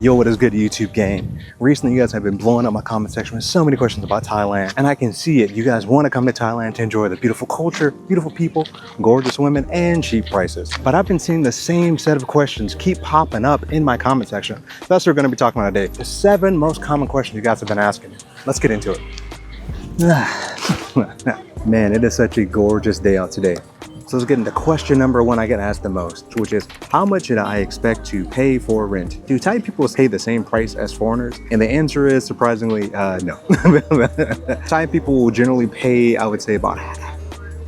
Yo, what is good, YouTube gang? Recently, you guys have been blowing up my comment section with so many questions about Thailand, and I can see it. You guys want to come to Thailand to enjoy the beautiful culture, beautiful people, gorgeous women, and cheap prices. But I've been seeing the same set of questions keep popping up in my comment section. That's what we're going to be talking about today. The 7 most common questions you guys have been asking. Let's get into it. Man, it is such a gorgeous day out today. So let's get into question number 1 I get asked the most, which is, how much should I expect to pay for rent? Do Thai people pay the same price as foreigners? And the answer is, surprisingly, no. Thai people will generally pay, I would say, about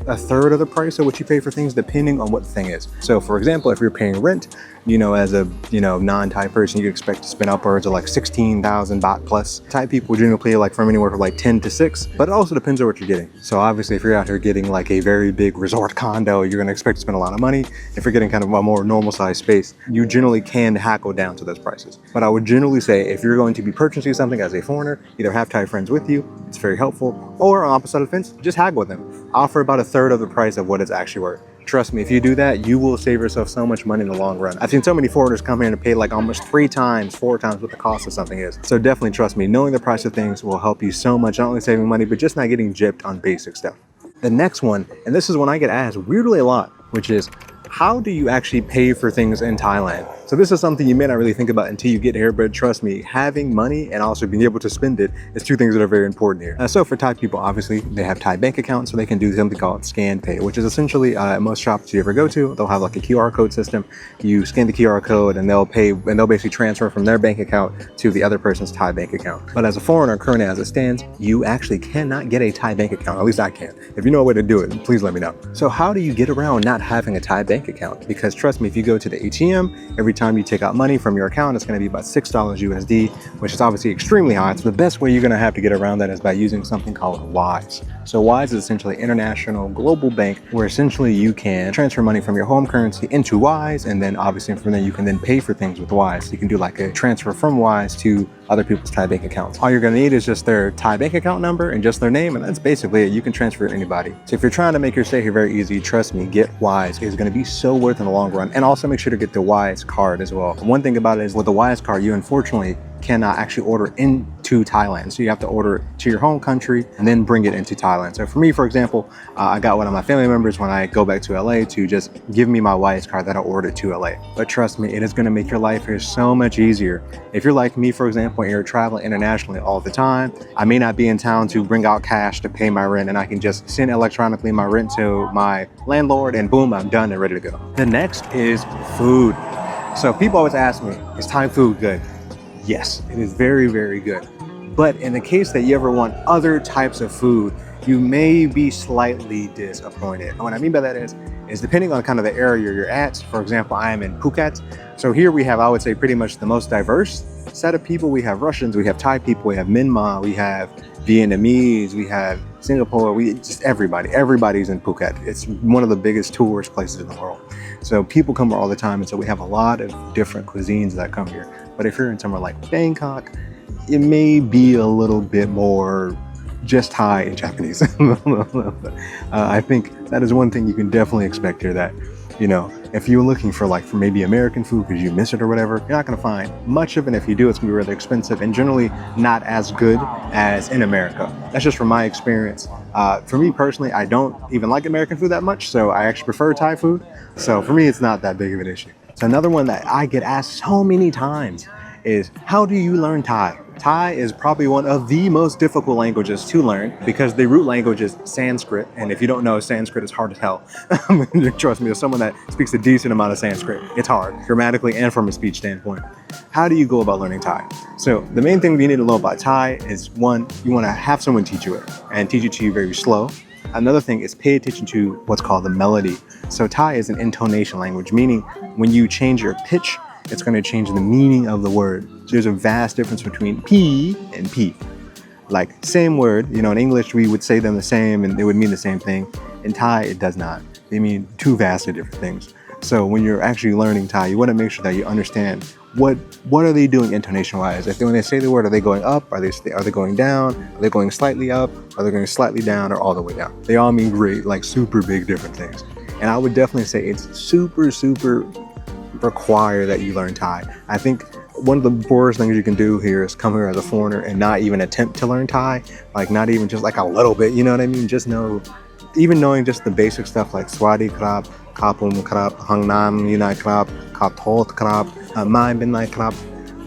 a third of the price of what you pay for things, depending on what the thing is. So for example, if you're paying rent, as a non-Thai person, you expect to spend upwards of like 16,000 baht plus. Thai people generally pay like from anywhere from like 10 to 6, but it also depends on what you're getting. So obviously, if you're out here getting like a very big resort condo, you're gonna expect to spend a lot of money. If you're getting kind of a more normal size space, you generally can hackle down to those prices. But I would generally say, if you're going to be purchasing something as a foreigner, either have Thai friends with you, it's very helpful, or on opposite of the fence, just haggle with them. Offer about a third of the price of what it's actually worth. Trust me, if you do that, you will save yourself so much money in the long run. I've seen so many foreigners come here and pay like almost 3 times, 4 times what the cost of something is. So definitely trust me, knowing the price of things will help you so much, not only saving money, but just not getting gypped on basic stuff. The next one, and this is one I get asked weirdly a lot, which is, how do you actually pay for things in Thailand? So this is something you may not really think about until you get here, but trust me, having money and also being able to spend it is 2 things that are very important here. So for Thai people, obviously, they have Thai bank accounts, so they can do something called scan pay, which is essentially most shops you ever go to, they'll have like a QR code system. You scan the QR code and they'll pay, and they'll basically transfer from their bank account to the other person's Thai bank account. But as a foreigner, currently as it stands, you actually cannot get a Thai bank account. At least I can. If you know a way to do it, please let me know. So how do you get around not having a Thai bank account? Because trust me, if you go to the ATM, every time you take out money from your account, it's going to be about $6 USD, which is obviously extremely high. So the best way you're going to have to get around that is by using something called WISE. So WISE is essentially an international global bank where essentially you can transfer money from your home currency into WISE, and then obviously from there you can then pay for things with WISE. So you can do like a transfer from WISE to other people's Thai bank accounts. All you're going to need is just their Thai bank account number and just their name, and that's basically it. You can transfer to anybody. So if you're trying to make your stay here very easy, trust me, get WISE. It's going to be so worth in the long run. And also make sure to get the WISE card as well. One thing about it is with the WISE card, you unfortunately cannot actually order into Thailand. So you have to order it to your home country and then bring it into Thailand. So for me, for example, I got one of my family members when I go back to LA to just give me my WISE card that I ordered to LA. But trust me, it is going to make your life here so much easier. If you're like me, for example, and you're traveling internationally all the time, I may not be in town to bring out cash to pay my rent, and I can just send electronically my rent to my landlord and boom, I'm done and ready to go. The next is food. So people always ask me, is Thai food good? Yes, it is very, very good. But in the case that you ever want other types of food, you may be slightly disappointed. And what I mean by that is depending on kind of the area you're at. For example, I am in Phuket. So here we have, I would say, pretty much the most diverse set of people. We have Russians, we have Thai people, we have Myanmar, we have Vietnamese, we have Singapore, just everybody's in Phuket. It's one of the biggest tourist places in the world. So people come here all the time, and so we have a lot of different cuisines that come here. But if you're in somewhere like Bangkok, it may be a little bit more just Thai and Japanese. I think that is one thing you can definitely expect here, that, if you're looking for for maybe American food because you miss it or whatever, you're not going to find much of it. And if you do, it's going to be really expensive and generally not as good as in America. That's just from my experience. For me personally, I don't even like American food that much, so I actually prefer Thai food. So for me, it's not that big of an issue. So another one that I get asked so many times is, how do you learn Thai? Thai is probably one of the most difficult languages to learn because the root language is Sanskrit. And if you don't know, Sanskrit is hard as hell. Trust me, as someone that speaks a decent amount of Sanskrit, it's hard, grammatically and from a speech standpoint. How do you go about learning Thai? So the main thing you need to know about Thai is, one, you want to have someone teach you it and teach it to you very slow. Another thing is pay attention to what's called the melody. So Thai is an intonation language, meaning when you change your pitch, it's going to change the meaning of the word. So there's a vast difference between P and P. Like same word, in English we would say them the same and they would mean the same thing. In Thai, it does not. They mean 2 vastly different things. So when you're actually learning Thai, you want to make sure that you understand what are they doing intonation wise. When they say the word, are they going up? Are they going down? Are they going slightly up? Are they going slightly down, or all the way down? They all mean great, super big different things. And I would definitely say it's super require that you learn Thai. I think One of the worst things you can do here is come here as a foreigner and not even attempt to learn Thai, like not even just like a little bit, you know what I mean? Just know, even knowing just the basic stuff like Swadi krab, Kapum krab, Hang Nam Unai krab, Kap Thot krab, Mai Bin Nai krab,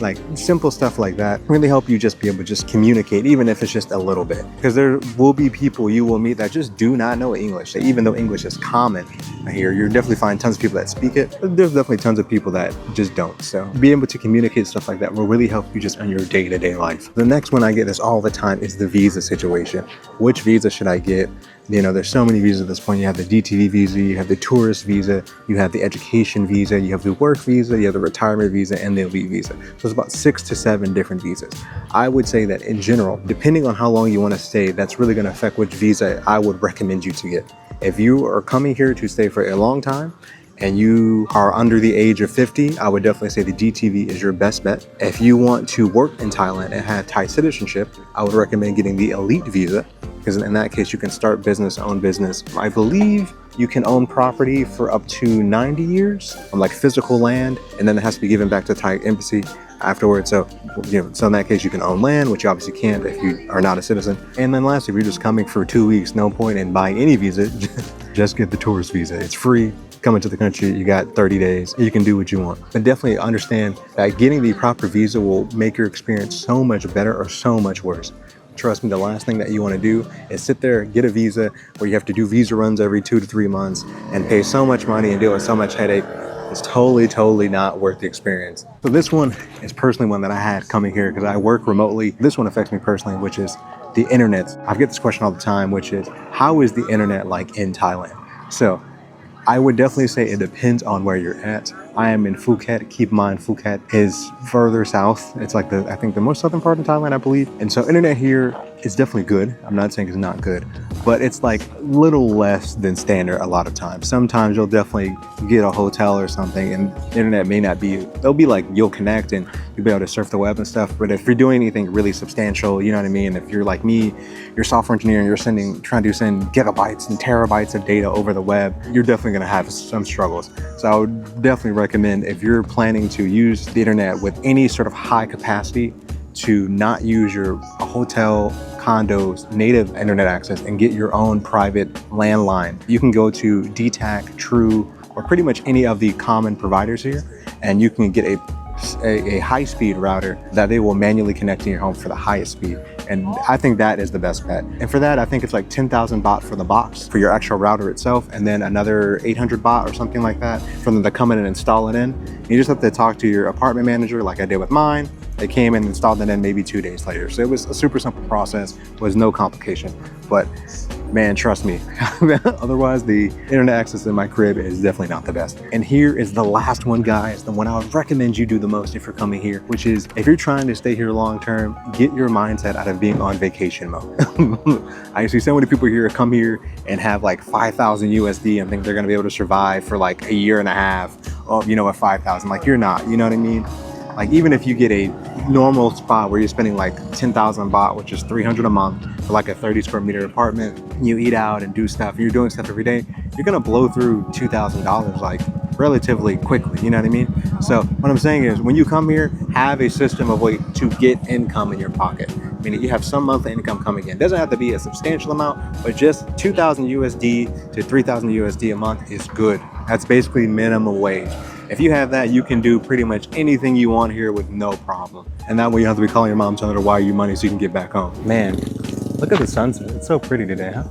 like simple stuff like that really help you just be able to just communicate, even if it's just a little bit. Because there will be people you will meet that just do not know English. Even though English is common here, you'll definitely find tons of people that speak it, but there's definitely tons of people that just don't. So being able to communicate stuff like that will really help you just on your day-to-day life. The next one I get this all the time is the visa situation. Which visa should I get? You know, there's so many visas at this point. You have the DTV visa, you have the tourist visa, you have the education visa, you have the work visa, you have the retirement visa, and the elite visa. So it's about 6 to 7 different visas. I would say that in general, depending on how long you want to stay, that's really going to affect which visa I would recommend you to get. If you are coming here to stay for a long time, and you are under the age of 50, I would definitely say the DTV is your best bet. If you want to work in Thailand and have Thai citizenship, I would recommend getting the elite visa, because in that case you can start business, own business. I believe you can own property for up to 90 years, like physical land, and then it has to be given back to the Thai embassy afterwards. So, so in that case you can own land, which you obviously can't if you are not a citizen. And then lastly, if you're just coming for 2 weeks, no point in buying any visa, just get the tourist visa. It's free. Coming to the country, you got 30 days, you can do what you want. But definitely understand that getting the proper visa will make your experience so much better or so much worse. Trust me, the last thing that you want to do is sit there, get a visa where you have to do visa runs every 2 to 3 months and pay so much money and deal with so much headache. It's totally not worth the experience. So this one is personally one that I had coming here because I work remotely. This one affects me personally, which is the internet. I get this question all the time, which is, how is the internet like in Thailand? So I would definitely say it depends on where you're at. I am in Phuket. Keep in mind, Phuket is further south. It's like I think the most southern part of Thailand, I believe. And so internet here is definitely good. I'm not saying it's not good, but it's like little less than standard a lot of times. Sometimes you'll definitely get a hotel or something and the internet may not be, they'll be like, you'll connect and you'll be able to surf the web and stuff. But if you're doing anything really substantial, you know what I mean? If you're like me, you're a software engineer and you're trying to send gigabytes and terabytes of data over the web, you're definitely gonna have some struggles. So I would definitely recommend, if you're planning to use the internet with any sort of high capacity, to not use your hotel, condos, native internet access and get your own private landline. You can go to DTAC, True, or pretty much any of the common providers here, and you can get a high-speed router that they will manually connect to your home for the highest speed. And I think that is the best bet. And for that, I think it's like 10,000 baht for the box, for your actual router itself, and then another 800 baht or something like that for them to come in and install it in. You just have to talk to your apartment manager like I did with mine. They came and installed it in maybe 2 days later. So it was a super simple process, was no complication. But man, trust me, otherwise the internet access in my crib is definitely not the best. And here is the last one, guys, the one I would recommend you do the most if you're coming here, which is, if you're trying to stay here long term, get your mindset out of being on vacation mode. I see so many people here come here and have like 5,000 USD and think they're gonna be able to survive for like a year and a half, at 5,000. Like, you're not, you know what I mean? Like, even if you get a normal spot where you're spending like 10,000 baht, which is 300 a month for like a 30 square meter apartment, you eat out and do stuff, you're doing stuff every day, you're gonna blow through $2,000 like relatively quickly, you know what I mean? So what I'm saying is, when you come here, have a system of way to get income in your pocket. Meaning you have some monthly income coming in. Doesn't have to be a substantial amount, but just 2,000 USD to 3,000 USD a month is good. That's basically minimum wage. If you have that, you can do pretty much anything you want here with no problem. And that way you don't have to be calling your mom telling her to wire you money so you can get back home. Man, look at the sunset. It's so pretty today, huh?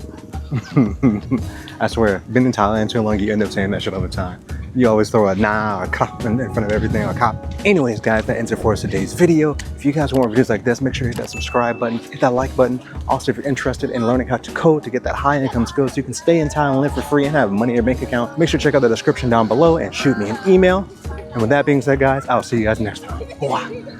I swear, been in Thailand too long, you end up saying that shit all the time. You always throw a nah or cop in front of everything, or cop. Anyways, guys, that ends it for us today's video. If you guys want more videos like this, make sure you hit that subscribe button, hit that like button. Also, if you're interested in learning how to code to get that high income skill so you can stay in Thailand, live for free, and have money in your bank account, make sure to check out the description down below and shoot me an email. And with that being said, guys, I'll see you guys next time. Bye.